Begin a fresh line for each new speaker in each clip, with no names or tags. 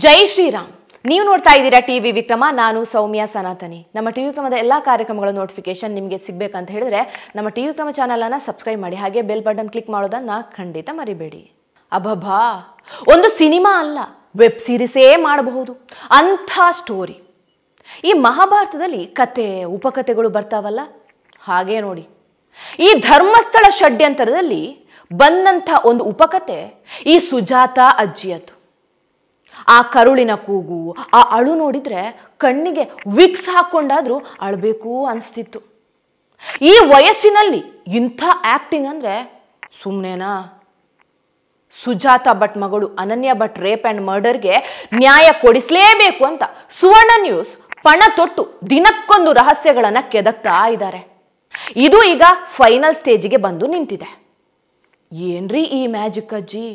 ಜೈ ಶ್ರೀರಾಮ್. ನೀವು ನೋಡ್ತಾ ಇದ್ದೀರಾ ಟಿವಿ ವಿಕ್ರಮ. ನಾನು ಸೌಮ್ಯ ಸನಾತನಿ. ನಮ್ಮ ಟಿವಿ ವಿಕ್ರಮದ ಎಲ್ಲ ಕಾರ್ಯಕ್ರಮಗಳ ನೋಟಿಫಿಕೇಶನ್ ನಿಮಗೆ ಸಿಗಬೇಕಂತ ಹೇಳಿದ್ರೆ ನಮ್ಮ ಟಿವಿ ವಿಕ್ರಮ ಚಾನಲನ್ನು ಸಬ್ಸ್ಕ್ರೈಬ್ ಮಾಡಿ, ಹಾಗೆ ಬೆಲ್ ಬಟನ್ ಕ್ಲಿಕ್ ಮಾಡೋದನ್ನ ಖಂಡಿತ ಮರಿಬೇಡಿ. ಅಬ್ಬಬ್ಬಾ, ಒಂದು ಸಿನಿಮಾ ಅಲ್ಲ, ವೆಬ್ ಸೀರೀಸೇ ಮಾಡಬಹುದು ಅಂಥ ಸ್ಟೋರಿ. ಈ ಮಹಾಭಾರತದಲ್ಲಿ ಕತೆ ಉಪಕಥೆಗಳು ಬರ್ತಾವಲ್ಲ, ಹಾಗೇ ನೋಡಿ ಈ ಧರ್ಮಸ್ಥಳ ಷಡ್ಯಂತರದಲ್ಲಿ ಬಂದಂಥ ಒಂದು ಉಪಕಥೆ ಈ ಸುಜಾತ ಅಜ್ಜಿಯದ್ದು. ಆ ಕರುಳಿನ ಕೂಗು, ಆ ಅಳು ನೋಡಿದ್ರೆ ಕಣ್ಣಿಗೆ ವಿಕ್ಸ್ ಹಾಕೊಂಡಾದ್ರೂ ಅಳಬೇಕು ಅನಿಸ್ತಿತ್ತು. ಈ ವಯಸ್ಸಿನಲ್ಲಿ ಇಂಥ ಆಕ್ಟಿಂಗ್ ಅಂದ್ರೆ ಸುಮ್ಮನೆನಾ? ಸುಜಾತ ಭಟ್ ಮಗಳು ಅನನ್ಯ ಭಟ್ ರೇಪ್ ಅಂಡ್ ಮರ್ಡರ್ಗೆ ನ್ಯಾಯ ಕೊಡಿಸಲೇಬೇಕು ಅಂತ ಸುವರ್ಣ ನ್ಯೂಸ್ ಪಣ ತೊಟ್ಟು ದಿನಕ್ಕೊಂದು ರಹಸ್ಯಗಳನ್ನ ಕೆದಕ್ತಾ ಇದ್ದಾರೆ. ಇದು ಈಗ ಫೈನಲ್ ಸ್ಟೇಜಿಗೆ ಬಂದು ನಿಂತಿದೆ. ಏನ್ರಿ ಈ ಮ್ಯಾಜಿಕ್ ಅಜ್ಜಿ?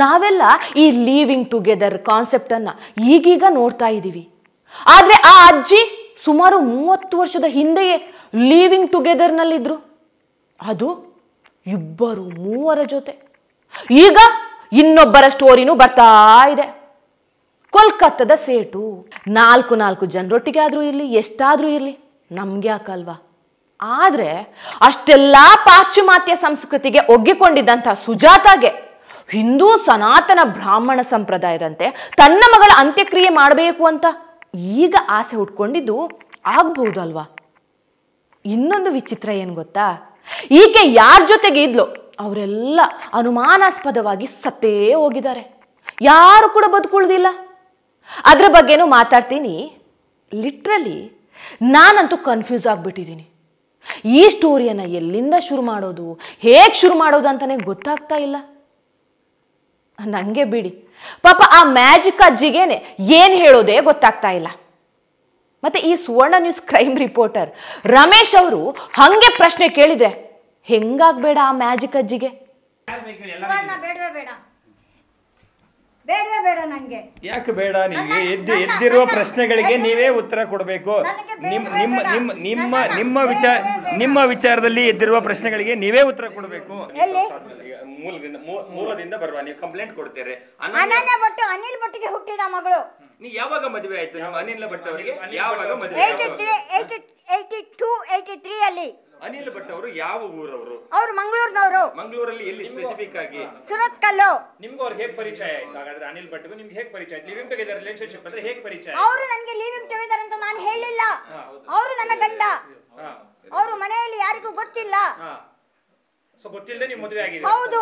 ನಾವೆಲ್ಲ ಈ ಲೀವಿಂಗ್ ಟುಗೆದರ್ ಕಾನ್ಸೆಪ್ಟ್ ಅನ್ನ ಈಗೀಗ ನೋಡ್ತಾ ಇದ್ದೀವಿ. ಆದ್ರೆ ಆ ಅಜ್ಜಿ ಸುಮಾರು 30 ವರ್ಷದ ಹಿಂದೆಯೇ ಲೀವಿಂಗ್ ಟುಗೆದರ್ ನಲ್ಲಿದ್ರು. ಅದು ಇಬ್ಬರು ಮೂವರ ಜೊತೆ. ಈಗ ಇನ್ನೊಬ್ಬರ ಸ್ಟೋರಿನೂ ಬರ್ತಾ ಇದೆ. ಕೋಲ್ಕತ್ತಾದ ಸೇಟು 4 ಜನರೊಟ್ಟಿಗೆ ಆದ್ರೂ ಇರ್ಲಿ, ಎಷ್ಟಾದ್ರೂ ಇರ್ಲಿ, ನಮ್ಗೆ ಯಾಕಲ್ವಾ? ಆದ್ರೆ ಅಷ್ಟೆಲ್ಲ ಪಾಶ್ಚಿಮಾತ್ಯ ಸಂಸ್ಕೃತಿಗೆ ಒಗ್ಗಿಕೊಂಡಿದ್ದಂಥ ಸುಜಾತಾಗೆ ಹಿಂದೂ ಸನಾತನ ಬ್ರಾಹ್ಮಣ ಸಂಪ್ರದಾಯದಂತೆ ತನ್ನ ಮಗಳ ಅಂತ್ಯಕ್ರಿಯೆ ಮಾಡಬೇಕು ಅಂತ ಈಗ ಆಸೆ ಹುಟ್ಕೊಂಡಿದ್ದು ಆಗ್ಬಹುದಲ್ವಾ? ಇನ್ನೊಂದು ವಿಚಿತ್ರ ಏನು ಗೊತ್ತಾ? ಈಕೆ ಯಾರ ಜೊತೆಗೆ ಇದ್ಲೋ ಅವರೆಲ್ಲ ಅನುಮಾನಾಸ್ಪದವಾಗಿ ಸತ್ತೇ ಹೋಗಿದ್ದಾರೆ. ಯಾರು ಕೂಡ ಬದುಕುಳಿದಿಲ್ಲ. ಅದ್ರ ಬಗ್ಗೆನೂ ಮಾತಾಡ್ತೀನಿ. ಲಿಟ್ರಲಿ ನಾನಂತೂ ಕನ್ಫ್ಯೂಸ್ ಆಗ್ಬಿಟ್ಟಿದ್ದೀನಿ. ಈ ಸ್ಟೋರಿಯನ್ನ ಎಲ್ಲಿಂದ ಶುರು ಮಾಡೋದು, ಹೇಗೆ ಶುರು ಮಾಡೋದು ಅಂತಾನೆ ಗೊತ್ತಾಗ್ತಾ ಇಲ್ಲ ನನಗೆ. ಬಿಡಿ ಪಾಪ ಆ ಮ್ಯಾಜಿಕ್ ಅಜ್ಜಿಗೇನೆ ಏನ್ ಹೇಳೋದೇ ಗೊತ್ತಾಗ್ತಾ ಇಲ್ಲ. ಮತ್ತೆ ಈ ಸುವರ್ಣ ನ್ಯೂಸ್ ಕ್ರೈಮ್ ರಿಪೋರ್ಟರ್ ರಮೇಶ್ ಅವರು ಹಂಗೆ ಪ್ರಶ್ನೆ ಕೇಳಿದ್ರೆ ಹೆಂಗಾಗ್ಬೇಡ ಆ ಮ್ಯಾಜಿಕ್ ಅಜ್ಜಿಗೆ?
ಬೇಡವೇ ಬೇಡ ನನಗೆ.
ಯಾಕೆ ಬೇಡ? ನಿಮಗೆ ಎದ್ದಿರುವ ಪ್ರಶ್ನೆಗಳಿಗೆ ನೀವೇ ಉತ್ತರ ಕೊಡಬೇಕು. ನಿಮ್ಮ ವಿಚಾರದಲ್ಲಿ ಎದ್ದಿರುವ ಪ್ರಶ್ನೆಗಳಿಗೆ ನೀವೇ ಉತ್ತರ ಕೊಡಬೇಕು. ಮೂಲದಿಂದ ಬರುವ ನೀವು ಕಂಪ್ಲೇಂಟ್ ಕೊಡ್ತೀರಿ.
ಅನನ್ಯ ಭಟ್ ಅನಿಲ್ ಭಟ್ಗೆ ಹುಟ್ಟಿದ ಮಗಳು.
ನೀವು ಯಾವಾಗ ಮದುವೆ ಆಯ್ತು? ನಿಮ್ಮ ಅನಿಲ್ ಭಟ್ ಅವರಿಗೆ ಯಾವಾಗ ಮದುವೆ?
83 ಅಲ್ಲಿ.
ಅನಿಲ್ ಭಟ್ ಅವರು ಯಾವ ಊರವರು?
ಅವರು ಮಂಗಳೂರಿನವರು.
ಮಂಗಳೂರಲ್ಲಿ ಎಲ್ಲಿ ಸ್ಪೆಸಿಫಿಕ್ ಆಗಿ?
ಸುರತ್ಕಲ್ಲು.
ನಿಮ್ಗೆ ಅವ್ರು ಹೇಗೆ ಪರಿಚಯ ಆಯ್ತು? ಹಾಗಾದ್ರೆ ಅನಿಲ್ ಭಟ್ಗೂ ನಿಮ್ಗೆ ಹೇಗೆ ಪರಿಚಯ ಆಯ್ತು? ಲಿವಿಂಗ್ ಟುಗೆದರ್ ರಿಲೇಶನ್ಶಿಪ್ ಅಂದ್ರೆ ಹೇಗೆ ಪರಿಚಯ?
ಅವರು ನನಗೆ ಲಿವಿಂಗ್ ಟುಗೆದರ್ ಅಂತ ನಾನು ಹೇಳಿಲ್ಲ. ಅವರು ನನ್ನ ಗಂಡ. ಅವರು ಮನೆಯಲ್ಲಿ ಯಾರಿಗೂ ಗೊತ್ತಿಲ್ಲ.
ಸೊ ಗೊತ್ತಿಲ್ಲದೆ ನೀವು ಮದುವೆ ಆಗಿದೆ?
ಹೌದು.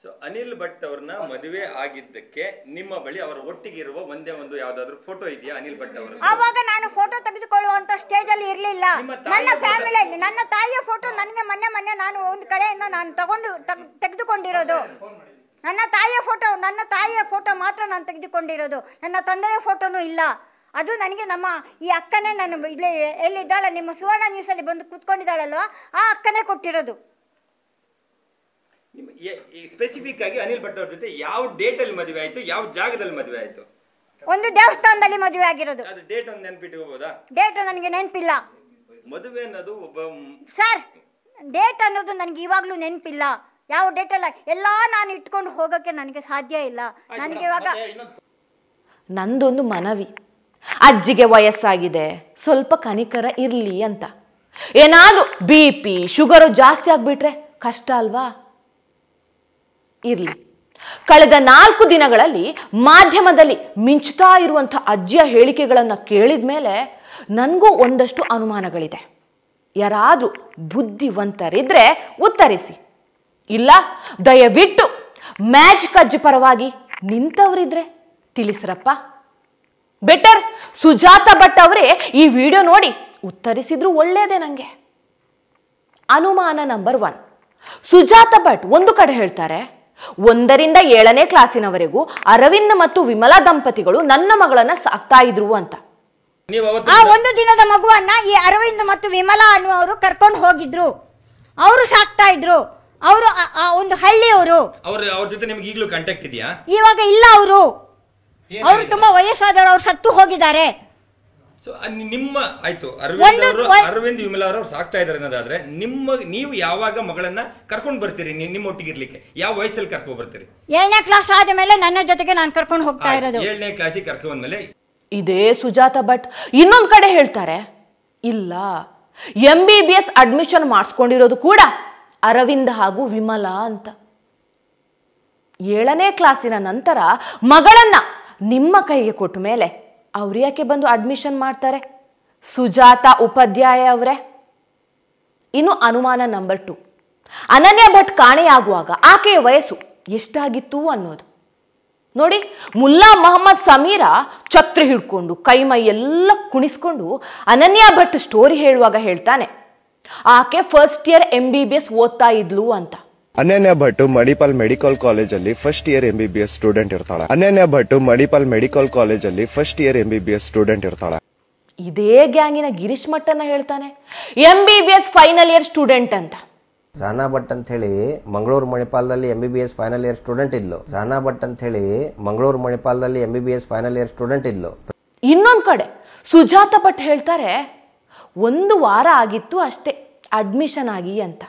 ಸೊ ಅನಿಲ್ ಭಟ್ ಅವ್ರನ್ನ ಮದುವೆ ಆಗಿದ್ದಕ್ಕೆ ನಿಮ್ಮ ಬಳಿ ಅವರ ಒಟ್ಟಿಗೆ ಇರುವ ಒಂದೇ ಒಂದು ಯಾವ್ದಾದ್ರು ಫೋಟೋ ಇದೆಯಾ ಅನಿಲ್ ಭಟ್ ಅವರು?
ಆವಾಗ ನಾನು ಫೋಟೋ ತೆಗೆದುಕೊಳ್ಳುವಂತ ಸ್ಟೇಜ್ ಅಲ್ಲಿ ಇರ್ಲಿಲ್ಲ. ನನ್ನ ಫ್ಯಾಮಿಲಿ, ನನ್ನ ತಾಯಿಯ ಫೋಟೋ ನನಗೆ ಮೊನ್ನೆ ನಾನು ಒಂದು ಕಡೆಯಿಂದ ನಾನು ತೆಗೆದುಕೊಂಡಿರೋದು. ನನ್ನ ತಾಯಿಯ ಫೋಟೋ ಮಾತ್ರ ನಾನು ತೆಗೆದುಕೊಂಡಿರೋದು. ನನ್ನ ತಂದೆಯ ಫೋಟೋನು ಇಲ್ಲ. ಅದು ನನಗೆ ನಮ್ಮ ಈ ಅಕ್ಕನೇ, ನಾನು ಇಲ್ಲಿ ಎಲ್ಲಿದ್ದಾಳೆ ನಿಮ್ಮ ಸುವರ್ಣ ನ್ಯೂಸ್ ಅಲ್ಲಿ ಬಂದು ಕೂತ್ಕೊಂಡಿದ್ದಾಳಲ್ವ, ಆ ಅಕ್ಕನೇ ಕೊಟ್ಟಿರೋದು.
ಸ್ಪೆಸಿಫಿಕ್ ಆಗಿ ಅನಿಲ್ ಭಟ್ ಅವ್ರ ಜೊತೆ ಯಾವ ಡೇಟ್ ಅಲ್ಲಿ ಮದುವೆ ಆಯ್ತು, ಯಾವ ಜಾಗದಲ್ಲಿ ಮದುವೆ ಆಯ್ತು?
ಒಂದು ದೇವಸ್ಥಾನದಲ್ಲಿ ಮದುವೆ ಆಗಿರೋದು.
ಅದು ಡೇಟ್ ಒಂದು ನೆನಪಿಟ್ಕೋಬಹುದಾ?
ಡೇಟ್ ನನಗೆ ನೆನಪಿಲ್ಲ.
ಮದುವೆ ಅನ್ನೋದು
ಸರ್, ಡೇಟ್ ಅನ್ನೋದು ನನಗೆ ಇವಾಗ್ಲೂ ನೆನಪಿಲ್ಲ. ಯಾವ ಡೇಟ್ ಅಲ್ಲ, ಎಲ್ಲಾ ನಾನು ಇಟ್ಕೊಂಡು ಹೋಗಕ್ಕೆ ನನಗೆ ಸಾಧ್ಯ ಇಲ್ಲ. ನನಗೆ ಇವಾಗ
ನಂದೊಂದು ಮನವಿ, ಅಜ್ಜಿಗೆ ವಯಸ್ಸಾಗಿದೆ, ಸ್ವಲ್ಪ ಕನಿಕರ ಇರ್ಲಿ ಅಂತ. ಏನಾದ್ರೂ BP ಶುಗರು ಜಾಸ್ತಿ ಆಗ್ಬಿಟ್ರೆ ಕಷ್ಟ ಅಲ್ವಾ? ಇರ್ಲಿ. ಕಳೆದ 4 ದಿನಗಳಲ್ಲಿ ಮಾಧ್ಯಮದಲ್ಲಿ ಮಿಂಚ್ತಾ ಇರುವಂಥ ಅಜ್ಜಿಯ ಹೇಳಿಕೆಗಳನ್ನು ಕೇಳಿದ ಮೇಲೆ ನನಗೂ ಒಂದಷ್ಟು ಅನುಮಾನಗಳಿದೆ. ಯಾರಾದ್ರೂ ಬುದ್ಧಿವಂತರಿದ್ರೆ ಉತ್ತರಿಸಿ, ಇಲ್ಲ ದಯವಿಟ್ಟು ಮ್ಯಾಜಿಕ್ ಅಜ್ಜಿ ಪರವಾಗಿ ನಿಂತವರಿದ್ರೆ ತಿಳಿಸ್ರಪ್ಪ. ಬೆಟರ್ ಸುಜಾತ ಭಟ್ ಅವರೇ ಈ ವಿಡಿಯೋ ನೋಡಿ ಉತ್ತರಿಸಿದ್ರು ಒಳ್ಳೇದೇ. ನಂಗೆ ಅನುಮಾನ ನಂಬರ್ 1, ಸುಜಾತ ಭಟ್ ಒಂದು ಕಡೆ ಹೇಳ್ತಾರೆ, 1ರಿಂದ 7ನೇ ಕ್ಲಾಸಿನವರೆಗೂ ಅರವಿಂದ್ ಮತ್ತು ವಿಮಲಾ ದಂಪತಿಗಳು ನನ್ನ ಮಗಳನ್ನ ಸಾಕ್ತಾ ಇದ್ರು ಅಂತ.
ಆ ಒಂದು ದಿನದ ಮಗುವನ್ನ ಈ ಅರವಿಂದ್ ಮತ್ತು ವಿಮಲಾ ಅನ್ನುವರು ಕರ್ಕೊಂಡು ಹೋಗಿದ್ರು. ಅವರು ಸಾಕ್ತಾ ಇದ್ರು. ಅವರು ಒಂದು ಹಳ್ಳಿಯವರು.
ಅವ್ರ ಜೊತೆ ನಿಮ್ಗೆ ಈಗಲೂ ಕಾಂಟ್ಯಾಕ್ಟ್ ಇದೆಯಾ?
ಇವಾಗ ಇಲ್ಲ. ಅವರು ತುಂಬಾ ವಯಸ್ಸಾದವರು, ಅವ್ರು ಸತ್ತು ಹೋಗಿದ್ದಾರೆ.
ಸೊ ನಿಮ್ಮ ಆಯ್ತು ಅರವಿಂದ್ ವಿಮಲಾ ಅವರು ಸಾಕ್ತಾ ಇದಾರೆ ಅನ್ನೋದಾದ್ರೆ ನೀವು ಯಾವಾಗ ಮಗಳನ್ನ ಕರ್ಕೊಂಡು ಬರ್ತೀರಿ ನಿಮ್ಮ ಒಟ್ಟಿಗೆ ಇರ್ಲಿಕ್ಕೆ? ಯಾವ ವಯಸ್ಸಲ್ಲಿ ಕರ್ಕೊಂಡು ಬರ್ತೀರಿ?
7ನೇ ಕ್ಲಾಸ್ ಆದ್ಮೇಲೆ ನನ್ನ ಜೊತೆಗೆ ನಾನು ಕರ್ಕೊಂಡು ಹೋಗ್ತಾ ಇರೋದು.
7ನೇ ಕ್ಲಾಸಿಗೆ ಕರ್ಕೊಂಡು ಬಂದ್ಮೇಲೆ
ಇದೇ ಸುಜಾತ ಭಟ್ ಇನ್ನೊಂದ್ ಕಡೆ ಹೇಳ್ತಾರೆ, ಇಲ್ಲ MBBS ಅಡ್ಮಿಷನ್ ಮಾಡಿಸ್ಕೊಂಡಿರೋದು ಕೂಡ ಅರವಿಂದ್ ಹಾಗೂ ವಿಮಲಾ ಅಂತ. 7ನೇ ಕ್ಲಾಸಿನ ನಂತರ ಮಗಳನ್ನ ನಿಮ್ಮ ಕೈಗೆ ಕೊಟ್ಟ ಮೇಲೆ ಅವ್ರು ಯಾಕೆ ಬಂದು ಅಡ್ಮಿಷನ್ ಮಾಡ್ತಾರೆ? ಸುಜಾತ ಉಪಾಧ್ಯಾಯ ಅವರೇ. ಇನ್ನು ಅನುಮಾನ ನಂಬರ್ 2, ಅನನ್ಯ ಭಟ್ ಕಾಣೆಯಾಗುವಾಗ ಆಕೆಯ ವಯಸ್ಸು ಎಷ್ಟಾಗಿತ್ತು ಅನ್ನೋದು. ನೋಡಿ, ಮುಲ್ಲಾ ಮೊಹಮ್ಮದ್ ಸಮೀರ ಛತ್ರಿ ಹಿಡ್ಕೊಂಡು ಕೈ ಮೈ ಎಲ್ಲ ಕುಣಿಸ್ಕೊಂಡು ಅನನ್ಯ ಭಟ್ ಸ್ಟೋರಿ ಹೇಳುವಾಗ ಹೇಳ್ತಾನೆ, ಆಕೆ ಫಸ್ಟ್ ಇಯರ್ MBBS ಓದ್ತಾ ಇದ್ಲು ಅಂತ.
ಅನನ್ಯ ಭಟ್ ಮಣಿಪಾಲ್ ಮೆಡಿಕಲ್ ಕಾಲೇಜಲ್ಲಿ ಫಸ್ಟ್ ಇಯರ್ MBBS ಸ್ಟೂಡೆಂಟ್ ಇರ್ತಾಳೆ. ಅನನ್ಯ ಭಟ್ ಮಣಿಪಾಲ್ ಮೆಡಿಕಲ್ ಕಾಲೇಜಲ್ಲಿ ಫಸ್ಟ್ ಇಯರ್ MBBS ಸ್ಟೂಡೆಂಟ್ ಇರ್ತಾಳೆ.
ಇದೇ ಗ್ಯಾಂಗಿನ ಗಿರೀಶ್ ಮಟ್ಟನ್ನ ಹೇಳ್ತಾನೆ MBBS ಫೈನಲ್ ಇಯರ್ ಸ್ಟೂಡೆಂಟ್ ಅಂತ.
ಜಾನಾ ಭಟ್ ಅಂತ ಹೇಳಿ ಮಂಗಳೂರು ಮಣಿಪಾಲದಲ್ಲಿ MBBS ಫೈನಲ್ ಇಯರ್ ಸ್ಟೂಡೆಂಟ್ ಇದ್ಲು. ಜಾನಾ ಭಟ್ ಅಂತ ಹೇಳಿ ಮಂಗಳೂರು ಮಣಿಪಾಲದಲ್ಲಿ MBBS ಫೈನಲ್ ಇಯರ್ ಸ್ಟೂಡೆಂಟ್ ಇದ್ಲು.
ಇನ್ನೊಂದ್ ಕಡೆ ಸುಜಾತ ಭಟ್ ಹೇಳ್ತಾರೆ, 1 ವಾರ ಆಗಿತ್ತು ಅಷ್ಟೇ ಅಡ್ಮಿಷನ್ ಆಗಿ ಅಂತ.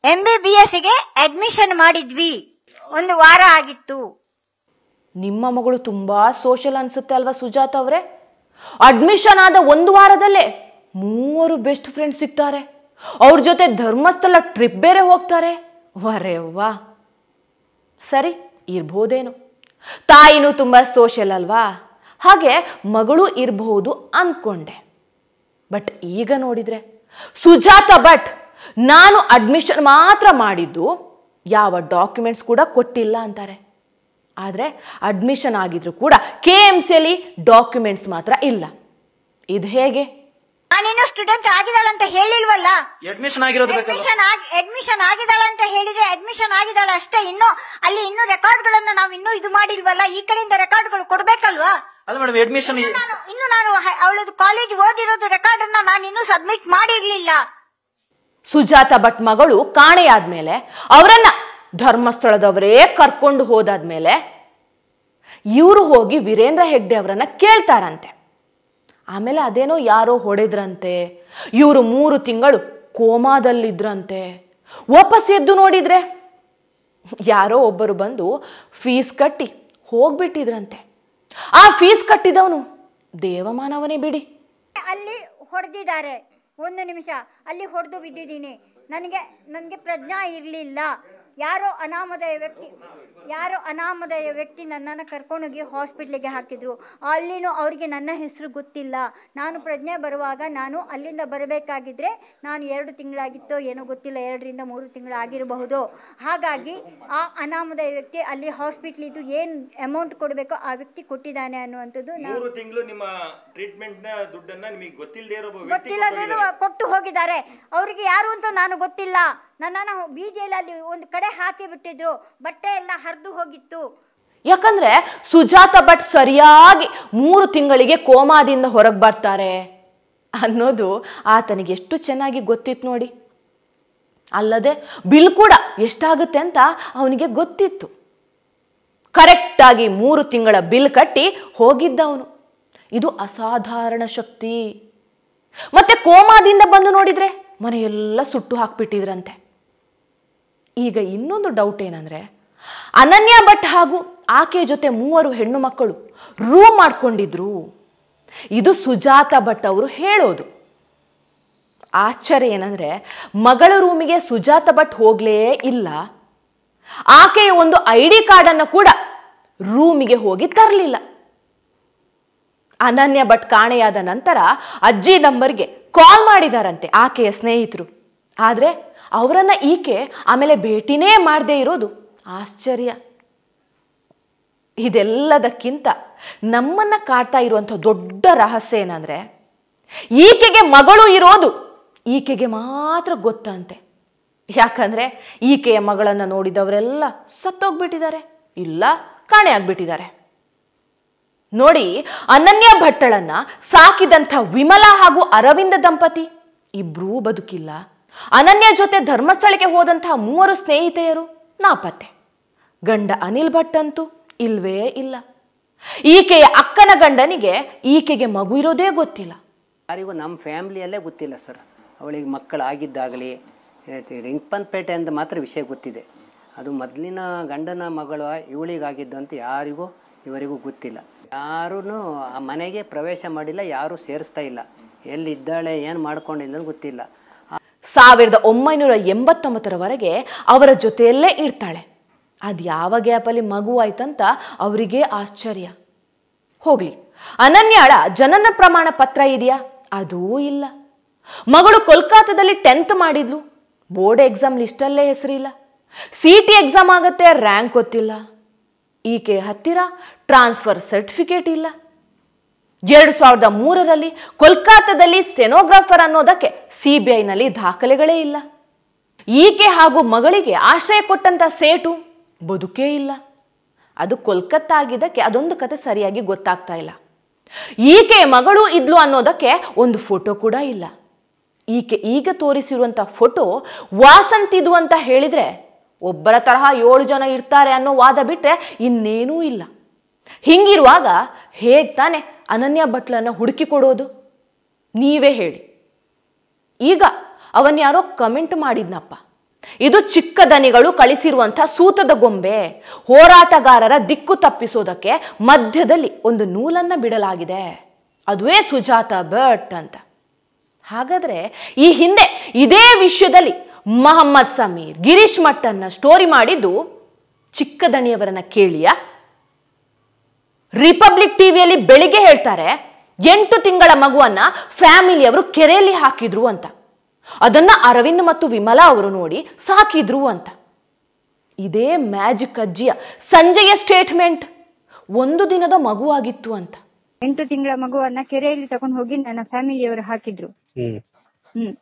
MBBS ಗೆ ಅಡ್ಮಿಷನ್ ಮಾಡಿದ್ವಿ, 1 ವಾರ ಆಗಿತ್ತು.
ನಿಮ್ಮ ಮಗಳು ತುಂಬಾ ಸೋಷಿಯಲ್ ಅನ್ಸುತ್ತೆ ಅಲ್ವಾ ಸುಜಾತ ಅವರೇ? ಅಡ್ಮಿಷನ್ ಆದ 1 ವಾರದಲ್ಲೇ 3 ಬೆಸ್ಟ್ ಫ್ರೆಂಡ್ಸ್ ಸಿಗ್ತಾರೆ, ಅವ್ರ ಜೊತೆ ಧರ್ಮಸ್ಥಳ ಟ್ರಿಪ್ ಬೇರೆ ಹೋಗ್ತಾರೆ. ವರೇ ವಾ, ಸರಿ ಇರ್ಬೋದೇನು, ತಾಯಿನೂ ತುಂಬಾ ಸೋಷಿಯಲ್ ಅಲ್ವಾ, ಹಾಗೆ ಮಗಳು ಇರಬಹುದು ಅನ್ಕೊಂಡೆ. ಬಟ್ ಈಗ ನೋಡಿದ್ರೆ ಸುಜಾತ ಭಟ್ ನಾನು ಅಡ್ಮಿಷನ್ ಮಾತ್ರ ಮಾಡಿದ್ದು, ಯಾವ ಡಾಕ್ಯುಮೆಂಟ್ಸ್ ಕೂಡ ಕೊಟ್ಟಿಲ್ಲ ಅಂತಾರೆ. ಆದರೆ ಅಡ್ಮಿಷನ್ ಆಗಿದ್ರು ಕೂಡ KMCಯಲ್ಲಿ ಡಾಕ್ಯುಮೆಂಟ್ಸ್ ಮಾತ್ರ ಇಲ್ಲ. ಇದು ಹೇಗೆ?
ನಾನೇನು ಸ್ಟೂಡೆಂಟ್ ಆಗಿದ್ದಾಳಂತ ಹೇಳಿಲ್ವಲ್ಲ.
ಅಡ್ಮಿಷನ್ ಆಗಿರೋದು
ಅಡ್ಮಿಷನ್ ಆಗಿದ್ದಾಳಂತ ಹೇಳಿದ್ರೆ ಅಡ್ಮಿಷನ್ ಆಗಿದ್ದಾಳೆ ಅಷ್ಟೇ. ಇನ್ನೂ ರೆಕಾರ್ಡ್ಗಳನ್ನ ನಾವು ಇನ್ನೂ ಇದು ಮಾಡಿಲ್ವಲ್ಲ. ಈ ಕಡೆಯಿಂದ ರೆಕಾರ್ಡ್ಗಳು ಕೊಡ್ಬೇಕಲ್ವಾ?
ಅಲ್ಲ ಮೇಡಮ್, ಅಡ್ಮಿಷನ್
ನಾನು ಅವಳದು ಕಾಲೇಜ್ ಓದಿರೋದು ರೆಕಾರ್ಡ್ ಅನ್ನ ನಾನು ಇನ್ನೂ ಸಬ್ಮಿಟ್ ಮಾಡಿರ್ಲಿಲ್ಲ.
ಸುಜಾತ ಭಟ್ ಮಗಳು ಕಾಣೆಯಾದ್ಮೇಲೆ ಅವರನ್ನ ಧರ್ಮಸ್ಥಳದವರೇ ಕರ್ಕೊಂಡು ಹೋದಾದ್ಮೇಲೆ ಇವರು ಹೋಗಿ ವೀರೇಂದ್ರ ಹೆಗ್ಡೆ ಅವರನ್ನ ಕೇಳ್ತಾರಂತೆ. ಆಮೇಲೆ ಅದೇನೋ ಯಾರೋ ಹೊಡೆದ್ರಂತೆ, ಇವರು 3 ತಿಂಗಳು ಕೋಮಾದಲ್ಲಿದ್ರಂತೆ. ವಾಪಸ್ ಎದ್ದು ನೋಡಿದ್ರೆ ಯಾರೋ ಒಬ್ಬರು ಬಂದು ಫೀಸ್ ಕಟ್ಟಿ ಹೋಗ್ಬಿಟ್ಟಿದ್ರಂತೆ. ಆ ಫೀಸ್ ಕಟ್ಟಿದವನು ದೇವಮಾನವನೇ ಬಿಡಿ.
ಅಲ್ಲಿ ಹೊಡೆದಿದ್ದಾರೆ, 1 ನಿಮಿಷ ಅಲ್ಲಿ ಹೊಡೆದು ಬಿದ್ದಿದ್ದೀನಿ. ನನಗೆ ಪ್ರಜ್ಞಾ ಇರಲಿಲ್ಲ. ಯಾರೋ ಅನಾಮಧೇಯ ವ್ಯಕ್ತಿ ನನ್ನನ್ನು ಕರ್ಕೊಂಡೋಗಿ ಹಾಸ್ಪಿಟ್ಲಿಗೆ ಹಾಕಿದ್ರು. ಅಲ್ಲಿನೂ ಅವರಿಗೆ ನನ್ನ ಹೆಸರು ಗೊತ್ತಿಲ್ಲ. ನಾನು ಪ್ರಜ್ಞೆ ಬರುವಾಗ ನಾನು ಅಲ್ಲಿಂದ ಬರಬೇಕಾಗಿದ್ರೆ ನಾನು 2 ತಿಂಗಳಾಗಿತ್ತೋ ಏನೋ ಗೊತ್ತಿಲ್ಲ, 2 ರಿಂದ 3 ತಿಂಗಳು ಆಗಿರಬಹುದು. ಹಾಗಾಗಿ ಆ ಅನಾಮಧೇಯ ವ್ಯಕ್ತಿ ಅಲ್ಲಿ ಹಾಸ್ಪಿಟ್ಲಿದ್ದು ಏನು ಅಮೌಂಟ್ ಕೊಡಬೇಕೋ ಆ ವ್ಯಕ್ತಿ ಕೊಟ್ಟಿದ್ದಾನೆ ಅನ್ನುವಂಥದ್ದು.
3 ತಿಂಗಳು ನಿಮ್ಮ ಟ್ರೀಟ್ಮೆಂಟ್ ನ ದುಡ್ಡನ್ನ ನಿಮಗೆ
ಗೊತ್ತಿಲ್ಲದ್ರು ಕೊಟ್ಟು ಹೋಗಿದ್ದಾರೆ. ಅವರಿಗೆ ಯಾರು ಅಂತ ನಾನು ಗೊತ್ತಿಲ್ಲ. ನನ್ನನ್ನು ಬೀದಿಯಲ್ಲಿ ಅಲ್ಲಿ ಒಂದು ಕಡೆ ಹಾಕಿ ಬಿಟ್ಟಿದ್ರು, ಬಟ್ಟೆ ಎಲ್ಲ ಹರಿದು ಹೋಗಿತ್ತು.
ಯಾಕಂದ್ರೆ ಸುಜಾತ ಭಟ್ ಸರಿಯಾಗಿ 3 ತಿಂಗಳಿಗೆ ಕೋಮಾದಿಂದ ಹೊರಗೆ ಬರ್ತಾರೆ ಅನ್ನೋದು ಆತನಿಗೆ ಎಷ್ಟು ಚೆನ್ನಾಗಿ ಗೊತ್ತಿತ್ತು ನೋಡಿ. ಅಲ್ಲದೆ ಬಿಲ್ ಕೂಡ ಎಷ್ಟಾಗುತ್ತೆ ಅಂತ ಅವನಿಗೆ ಗೊತ್ತಿತ್ತು. ಕರೆಕ್ಟಾಗಿ 3 ತಿಂಗಳ ಬಿಲ್ ಕಟ್ಟಿ ಹೋಗಿದ್ದವನು. ಇದು ಅಸಾಧಾರಣ ಶಕ್ತಿ. ಮತ್ತೆ ಕೋಮಾದಿಂದ ಬಂದು ನೋಡಿದ್ರೆ ಮನೆಯೆಲ್ಲ ಸುಟ್ಟು ಹಾಕ್ಬಿಟ್ಟಿದ್ರಂತೆ. ಈಗ ಇನ್ನೊಂದು ಡೌಟ್ ಏನಂದ್ರೆ, ಅನನ್ಯ ಭಟ್ ಹಾಗೂ ಆಕೆ ಜೊತೆ 3 ಹೆಣ್ಣು ಮಕ್ಕಳು ರೂಮ್ ಮಾಡ್ಕೊಂಡಿದ್ರು. ಇದು ಸುಜಾತ ಭಟ್ ಅವರು ಹೇಳೋದು. ಆಶ್ಚರ್ಯ ಏನಂದ್ರೆ, ಮಗಳ ರೂಮಿಗೆ ಸುಜಾತ ಭಟ್ ಹೋಗ್ಲೇ ಇಲ್ಲ. ಆಕೆಯ ಒಂದು ID ಕಾರ್ಡನ್ನು ಕೂಡ ರೂಮಿಗೆ ಹೋಗಿ ತರಲಿಲ್ಲ. ಅನನ್ಯ ಭಟ್ ಕಾಣೆಯಾದ ನಂತರ ಅಜ್ಜಿ ನಂಬರ್ಗೆ ಕಾಲ್ ಮಾಡಿದಾರಂತೆ ಆಕೆಯ ಸ್ನೇಹಿತರು. ಆದ್ರೆ ಅವರನ್ನ ಈಕೆ ಆಮೇಲೆ ಭೇಟಿನೇ ಮಾಡದೇ ಇರೋದು ಆಶ್ಚರ್ಯ. ಇದೆಲ್ಲದಕ್ಕಿಂತ ನಮ್ಮನ್ನ ಕಾಡ್ತಾ ಇರುವಂಥ ದೊಡ್ಡ ರಹಸ್ಯ ಏನಂದ್ರೆ, ಈಕೆಗೆ ಮಗಳು ಇರೋದು ಈಕೆಗೆ ಮಾತ್ರ ಗೊತ್ತಂತೆ. ಯಾಕಂದ್ರೆ ಈಕೆಯ ಮಗಳನ್ನ ನೋಡಿದವರೆಲ್ಲ ಸತ್ತೋಗ್ಬಿಟ್ಟಿದ್ದಾರೆ, ಇಲ್ಲ ಕಾಣೆಯಾಗ್ಬಿಟ್ಟಿದ್ದಾರೆ. ನೋಡಿ, ಅನನ್ಯ ಭಟ್ಟಳನ್ನ ಸಾಕಿದಂಥ ವಿಮಲಾ ಹಾಗೂ ಅರವಿಂದ ದಂಪತಿ ಇಬ್ರೂ ಬದುಕಿಲ್ಲ. ಅನನ್ಯ ಜೊತೆ ಧರ್ಮಸ್ಥಳಕ್ಕೆ ಹೋದಂತಹ 3 ಸ್ನೇಹಿತೆಯರು ನಾಪತ್ತೆ. ಗಂಡ ಅನಿಲ್ ಭಟ್ ಅಂತೂ ಇಲ್ವೇ ಇಲ್ಲ. ಈಕೆಯ ಅಕ್ಕನ ಗಂಡನಿಗೆ ಈಕೆಗೆ ಮಗು ಇರೋದೇ ಗೊತ್ತಿಲ್ಲ.
ಯಾರಿಗೂ ನಮ್ಮ ಫ್ಯಾಮಿಲಿಯಲ್ಲೇ ಗೊತ್ತಿಲ್ಲ ಸರ್. ಅವಳಿಗೆ ಮಕ್ಕಳಾಗಿದ್ದಾಗಲಿ ರಿಂಗ್ಪನ್ಪೇಟೆ ಅಂತ ಮಾತ್ರ ವಿಷಯ ಗೊತ್ತಿದೆ. ಅದು ಮೊದಲಿನ ಗಂಡನ ಮಗಳು ಇವಳಿಗಾಗಿದ್ದು ಅಂತ ಯಾರಿಗೂ ಇವರಿಗೂ ಗೊತ್ತಿಲ್ಲ. ಯಾರೂ ಆ ಮನೆಗೆ ಪ್ರವೇಶ ಮಾಡಿಲ್ಲ, ಯಾರೂ ಸೇರಿಸ್ತಾ ಇಲ್ಲ. ಎಲ್ಲಿದ್ದಾಳೆ ಏನು ಮಾಡ್ಕೊಂಡಿಲ್ಲ ಗೊತ್ತಿಲ್ಲ.
1989ರವರೆಗೆ ಅವರ ಜೊತೆಯಲ್ಲೇ ಇರ್ತಾಳೆ. ಅದು ಯಾವ ಗ್ಯಾಪಲ್ಲಿ ಮಗು ಆಯ್ತಂತ ಅವರಿಗೆ ಆಶ್ಚರ್ಯ. ಹೋಗ್ಲಿ, ಅನನ್ಯಾಳ ಜನನ ಪ್ರಮಾಣ ಪತ್ರ ಇದೆಯಾ? ಅದೂ ಇಲ್ಲ. ಮಗಳು ಕೋಲ್ಕತ್ತಾದಲ್ಲಿ 10th ಮಾಡಿದ್ಲು, ಬೋರ್ಡ್ ಎಕ್ಸಾಮ್ ಲಿಸ್ಟಲ್ಲೇ ಹೆಸರಿಲ್ಲ. CT ಎಕ್ಸಾಮ್ ಆಗತ್ತೆ, ರ್ಯಾಂಕ್ ಗೊತ್ತಿಲ್ಲ. ಈಕೆ ಹತ್ತಿರ ಟ್ರಾನ್ಸ್ಫರ್ ಸರ್ಟಿಫಿಕೇಟ್ ಇಲ್ಲ. 2003ರಲ್ಲಿ ಕೋಲ್ಕತ್ತಾದಲ್ಲಿ ಸ್ಟೆನೋಗ್ರಾಫರ್ ಅನ್ನೋದಕ್ಕೆ CBIನಲ್ಲಿ ದಾಖಲೆಗಳೇ ಇಲ್ಲ. ಈಕೆ ಹಾಗೂ ಮಗಳಿಗೆ ಆಶ್ರಯ ಕೊಟ್ಟಂತ ಸೇಟು ಬದುಕೇ ಇಲ್ಲ. ಅದು ಕೋಲ್ಕತ್ತಾ ಆಗಿದ್ದಕ್ಕೆ ಅದೊಂದು ಕತೆ ಸರಿಯಾಗಿ ಗೊತ್ತಾಗ್ತಾ ಇಲ್ಲ. ಈಕೆ ಮಗಳು ಇದ್ಲು ಅನ್ನೋದಕ್ಕೆ ಒಂದು ಫೋಟೋ ಕೂಡ ಇಲ್ಲ. ಈಕೆ ಈಗ ತೋರಿಸಿರುವಂತ ಫೋಟೋ ವಾಸಂತಿದು ಅಂತ ಹೇಳಿದ್ರೆ ಒಬ್ಬರ ತರಹ 7 ಜನ ಇರ್ತಾರೆ ಅನ್ನೋ ವಾದ ಬಿಟ್ರೆ ಇನ್ನೇನೂ ಇಲ್ಲ. ಹಿಂಗಿರುವಾಗ ಹೇಗ್ ತಾನೆ ಅನನ್ಯ ಭಟ್ಲನ್ನ ಹುಡುಕಿ ಕೊಡೋದು? ನೀವೇ ಹೇಳಿ. ಈಗ ಅವನ್ಯಾರೋ ಕಮೆಂಟ್ ಮಾಡಿದ್ನಪ್ಪ, ಇದು ಚಿಕ್ಕ ದನಿಗಳು ಕಳಿಸಿರುವಂಥ ಸೂತದ ಗೊಂಬೆ, ಹೋರಾಟಗಾರರ ದಿಕ್ಕು ತಪ್ಪಿಸೋದಕ್ಕೆ ಮಧ್ಯದಲ್ಲಿ ಒಂದು ನೂಲನ್ನ ಬಿಡಲಾಗಿದೆ, ಅದುವೇ ಸುಜಾತ ಭಟ್ ಅಂತ. ಹಾಗಾದ್ರೆ ಈ ಹಿಂದೆ ಇದೇ ವಿಷಯದಲ್ಲಿ ಮೊಹಮ್ಮದ್ ಸಮೀರ್, ಗಿರೀಶ್ ಮಟ್ಟನ್ನ ಸ್ಟೋರಿ ಮಾಡಿದ್ದು ಚಿಕ್ಕ ದಣಿಯವರನ್ನ ಕೇಳಿಯಾ? ರಿಪಬ್ಲಿಕ್ ಟಿವಿಯಲ್ಲಿ ಬೆಳಿಗ್ಗೆ ಹೇಳ್ತಾರೆ 8 ತಿಂಗಳ ಮಗುವನ್ನ ಫ್ಯಾಮಿಲಿಯವರು ಕೆರೆಯಲ್ಲಿ ಹಾಕಿದ್ರು ಅಂತ. ಅದನ್ನ ಅರವಿಂದ್ ಮತ್ತು ವಿಮಲಾ ಅವರು ನೋಡಿ ಸಾಕಿದ್ರು ಅಂತ. ಇದೇ ಮ್ಯಾಜಿಕ್ ಅಜ್ಜಿಯ ಸಂಜೆಯ ಸ್ಟೇಟ್ಮೆಂಟ್ 1 ದಿನದ ಮಗುವಾಗಿತ್ತು ಅಂತ.
8 ತಿಂಗಳ ಮಗುವನ್ನ ಕೆರೆಯಲ್ಲಿ ತಗೊಂಡು ಹೋಗಿ ನನ್ನ ಫ್ಯಾಮಿಲಿಯವರು ಹಾಕಿದ್ರು.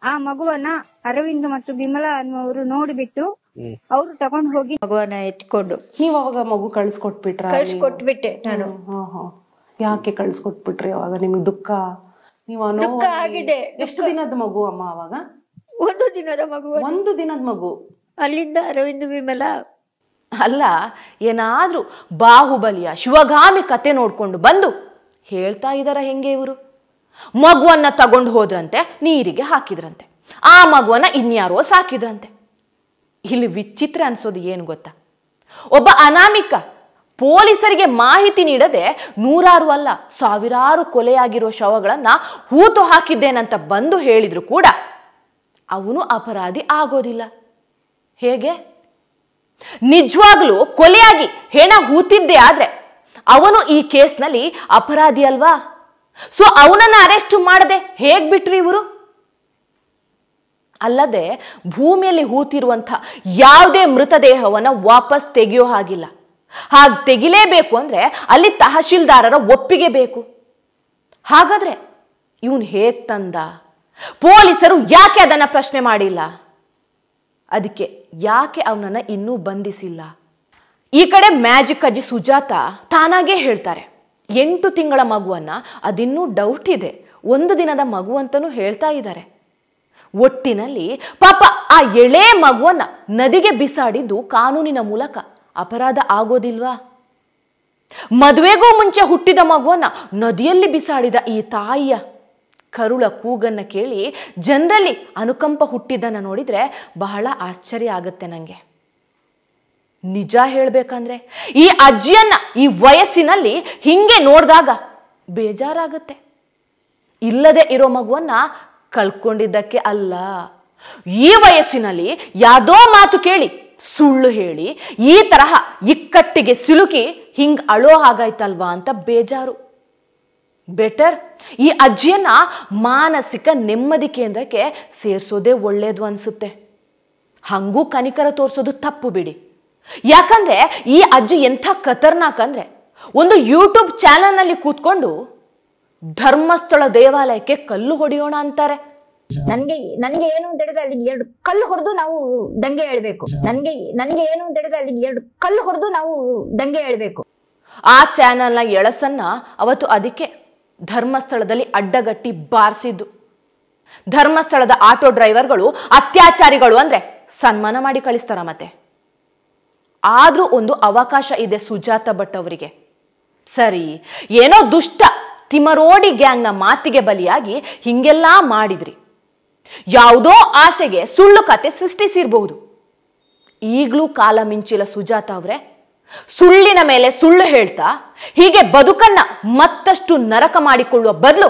ಆ ಮಗುವನ್ನ ಅರವಿಂದ್ ಮತ್ತು ವಿಮಲಾ ಅನ್ನುವರು ನೋಡಿಬಿಟ್ಟು ಅವರು ತಗೊಂಡು ಹೋಗಿ ಮಗುವನ್ನ ಎತ್ಕೊಂಡು.
ನೀವ್ ಅವಾಗ ಮಗು
ಕಳ್ಸಿಕೊಟ್ಬಿಟ್ಟೆ ನಾನು.
ಯಾಕೆ ಕಳ್ಸಿಕೊಟ್ಬಿಟ್ರಿ ಅವಾಗ? ನಿಮ್ಗೆ ದುಃಖ
ಆಗಿದೆ.
ಎಷ್ಟು ದಿನದ ಮಗು ಅಮ್ಮ ಅವಾಗ?
1 ದಿನದ ಮಗು.
1 ದಿನದ ಮಗು.
ಅಲ್ಲಿಂದ ಅರವಿಂದ್ ವಿಮಲಾ
ಅಲ್ಲ, ಏನಾದ್ರೂ ಬಾಹುಬಲಿಯ ಶಿವಗಾಮಿ ಕತೆ ನೋಡ್ಕೊಂಡು ಬಂದು ಹೇಳ್ತಾ ಇದಾರ ಹೆಂಗೆ ಇವರು? ಮಗುವನ್ನ ತಗೊಂಡು ಹೋದ್ರಂತೆ, ನೀರಿಗೆ ಹಾಕಿದ್ರಂತೆ, ಆ ಮಗುವನ್ನ ಇನ್ಯಾರೋ ಸಾಕಿದ್ರಂತೆ. ಇಲ್ಲಿ ವಿಚಿತ್ರ ಅನ್ಸೋದು ಏನು ಗೊತ್ತಾ? ಒಬ್ಬ ಅನಾಮಿಕ ಪೊಲೀಸರಿಗೆ ಮಾಹಿತಿ ನೀಡದೆ 100 ಅಲ್ಲ 1000 ಕೊಲೆಯಾಗಿರೋ ಶವಗಳನ್ನ ಹೂತು ಹಾಕಿದ್ದೇನಂತ ಬಂದು ಹೇಳಿದ್ರು ಕೂಡ ಅವನು ಅಪರಾಧಿ ಆಗೋದಿಲ್ಲ. ಹೇಗೆ? ನಿಜವಾಗ್ಲೂ ಕೊಲೆಯಾಗಿ ಹೆಣ ಹೂತಿದ್ದೇ ಆದ್ರೆ ಅವನು ಈ ಕೇಸ್ನಲ್ಲಿ ಅಪರಾಧಿ ಅಲ್ವಾ? ಸೊ ಅವನನ್ನ ಅರೆಸ್ಟ್ ಮಾಡದೆ ಹೇಗ್ ಬಿಟ್ರಿ ಇವರು? ಅಲ್ಲದೆ ಭೂಮಿಯಲ್ಲಿ ಹೂತಿರುವಂಥ ಯಾವುದೇ ಮೃತದೇಹವನ್ನ ವಾಪಸ್ ತೆಗೆಯೋ ಹಾಗಿಲ್ಲ. ಹಾಗೆ ತೆಗಿಲೇಬೇಕು ಅಂದ್ರೆ ಅಲ್ಲಿ ತಹಶೀಲ್ದಾರರ ಒಪ್ಪಿಗೆ ಬೇಕು. ಹಾಗಾದ್ರೆ ಇವನು ಹೇಗ್ ತಂದ? ಪೊಲೀಸರು ಯಾಕೆ ಅದನ್ನ ಪ್ರಶ್ನೆ ಮಾಡಿಲ್ಲ? ಅದಕ್ಕೆ ಯಾಕೆ ಅವನನ್ನ ಇನ್ನೂ ಬಂಧಿಸಿಲ್ಲ? ಈ ಕಡೆ ಮ್ಯಾಜಿಕ್ ಅಜ್ಜಿ ಸುಜಾತ ತಾನಾಗೇ ಹೇಳ್ತಾರೆ 8 ತಿಂಗಳ ಮಗುವನ್ನ ಅದಿನ್ನೂ ಡೌಟ್ ಇದೆ, 1 ದಿನದ ಮಗು ಅಂತನೂ ಹೇಳ್ತಾ ಇದ್ದಾರೆ. ಒಟ್ಟಿನಲ್ಲಿ ಪಾಪ ಆ ಎಳೆ ಮಗುವನ್ನ ನದಿಗೆ ಬಿಸಾಡಿದ್ದು ಕಾನೂನಿನ ಮೂಲಕ ಅಪರಾಧ ಆಗೋದಿಲ್ವಾ? ಮದುವೆಗೂ ಮುಂಚೆ ಹುಟ್ಟಿದ ಮಗುವನ್ನ ನದಿಯಲ್ಲಿ ಬಿಸಾಡಿದ ಈ ತಾಯಿಯ ಕರುಳ ಕೂಗನ್ನ ಕೇಳಿ ಜನರಲ್ಲಿ ಅನುಕಂಪ ಹುಟ್ಟಿದ್ದನ್ನ ನೋಡಿದ್ರೆ ಬಹಳ ಆಶ್ಚರ್ಯ ಆಗತ್ತೆ ನಂಗೆ. ನಿಜ ಹೇಳ್ಬೇಕಂದ್ರೆ ಈ ಅಜ್ಜಿಯನ್ನ ಈ ವಯಸ್ಸಿನಲ್ಲಿ ಹಿಂಗೆ ನೋಡಿದಾಗ ಬೇಜಾರಾಗತ್ತೆ. ಇಲ್ಲದೆ ಇರೋ ಮಗುವನ್ನ ಕಳ್ಕೊಂಡಿದ್ದಕ್ಕೆ ಅಲ್ಲ, ಈ ವಯಸ್ಸಿನಲ್ಲಿ ಯಾವ್ದೋ ಮಾತು ಕೇಳಿ ಸುಳ್ಳು ಹೇಳಿ ಈ ತರಹ ಇಕ್ಕಟ್ಟಿಗೆ ಸಿಲುಕಿ ಹಿಂಗ್ ಅಳೋ ಹಾಗಾಯ್ತಲ್ವಾ ಅಂತ ಬೇಜಾರು. ಬೆಟರ್ ಈ ಅಜ್ಜಿಯನ್ನ ಮಾನಸಿಕ ನೆಮ್ಮದಿ ಕೇಂದ್ರಕ್ಕೆ ಸೇರ್ಸೋದೇ ಒಳ್ಳೇದು ಅನ್ಸುತ್ತೆ. ಹಂಗೂ ಕನಿಕರ ತೋರಿಸೋದು ತಪ್ಪು ಬಿಡಿ. ಯಾಕಂದ್ರೆ ಈ ಅಜ್ಜಿ ಎಂಥ ಖತರ್ನಾಕ್ ಅಂದ್ರೆ ಒಂದು ಯೂಟ್ಯೂಬ್ ಚಾನೆಲ್ನಲ್ಲಿ ಕೂತ್ಕೊಂಡು ಧರ್ಮಸ್ಥಳ ದೇವಾಲಯಕ್ಕೆ ಕಲ್ಲು ಹೊಡೆಯೋಣ ಅಂತಾರೆ.
ನನಗೆ ಏನು ಅಂತ ಹೇಳಿದ್ರೆ ಅಲ್ಲಿ 2 ಕಲ್ಲು ಹೊಡೆದು ನಾವು ದಂಗೆ ಹೇಳ್ಬೇಕು. ನನಗೆ ಏನು ಅಂತ ಹೇಳಿದ್ರೆ ಅಲ್ಲಿ 2 ಕಲ್ಲು ಹೊಡೆದು ನಾವು ದಂಗೆ ಹೇಳ್ಬೇಕು.
ಆ ಚಾನೆಲ್ನ ಎಳಸನ್ನ ಅವತ್ತು ಅದಕ್ಕೆ ಧರ್ಮಸ್ಥಳದಲ್ಲಿ ಅಡ್ಡಗಟ್ಟಿ ಬಾರಿಸಿದ್ದು. ಧರ್ಮಸ್ಥಳದ ಆಟೋ ಡ್ರೈವರ್ಗಳು ಅತ್ಯಾಚಾರಿಗಳು ಅಂದ್ರೆ ಸನ್ಮಾನ ಮಾಡಿ ಕಳಿಸ್ತಾರ. ಮತ್ತೆ ಆದ್ರೂ ಒಂದು ಅವಕಾಶ ಇದೆ ಸುಜಾತ ಭಟ್ ಅವರಿಗೆ. ಸರಿ, ಏನೋ ದುಷ್ಟ ತಿಮರೋಡಿ ಗ್ಯಾಂಗ್ನ ಮಾತಿಗೆ ಬಲಿಯಾಗಿ ಹಿಂಗೆಲ್ಲ ಮಾಡಿದ್ರಿ. ಯಾವುದೋ ಆಸೆಗೆ ಸುಳ್ಳು ಕತೆ ಸೃಷ್ಟಿಸಿರಬಹುದು. ಈಗಲೂ ಕಾಲ ಮಿಂಚಿಲ್ಲ ಸುಜಾತ ಅವರೇ. ಸುಳ್ಳಿನ ಮೇಲೆ ಸುಳ್ಳು ಹೇಳ್ತಾ ಹೀಗೆ ಬದುಕನ್ನ ಮತ್ತಷ್ಟು ನರಕ ಮಾಡಿಕೊಳ್ಳುವ ಬದಲು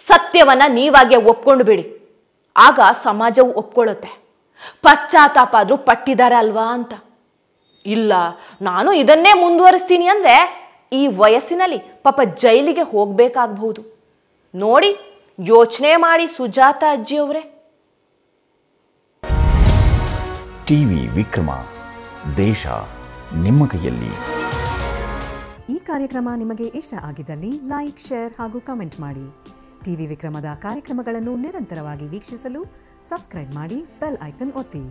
ಸತ್ಯವನ್ನ ನೀವಾಗೆ ಒಪ್ಕೊಂಡು ಬಿಡಿ. ಆಗ ಸಮಾಜವು ಒಪ್ಕೊಳ್ಳುತ್ತೆ, ಪಶ್ಚಾತ್ತಾಪ ಆದ್ರೂ ಪಟ್ಟಿದ್ದಾರೆ ಅಲ್ವಾ ಅಂತ. ಇಲ್ಲ, ನಾನು ಇದನ್ನೇ ಮುಂದುವರಿಸ್ತೀನಿ ಅಂದ್ರೆ ಈ ವಯಸ್ಸಿನಲ್ಲಿ ಪಾಪ ಜೈಲಿಗೆ ಹೋಗ್ಬೇಕಾಗಬಹುದು. ನೋಡಿ, ಯೋಚನೆ ಮಾಡಿ ಸುಜಾತ ಅಜ್ಜಿಯವರೇ.
ಟಿವಿ ವಿಕ್ರಮ, ದೇಶ ನಿಮ್ಮ ಕೈಯಲ್ಲಿ.
ಈ ಕಾರ್ಯಕ್ರಮ ನಿಮಗೆ ಇಷ್ಟ ಆಗಿದ್ದಲ್ಲಿ ಲೈಕ್, ಶೇರ್ ಹಾಗೂ ಕಮೆಂಟ್ ಮಾಡಿ. ಟಿವಿ ವಿಕ್ರಮದ ಕಾರ್ಯಕ್ರಮಗಳನ್ನು ನಿರಂತರವಾಗಿ ವೀಕ್ಷಿಸಲು ಸಬ್ಸ್ಕ್ರೈಬ್ ಮಾಡಿ, ಬೆಲ್ ಐಕನ್ ಒತ್ತಿ.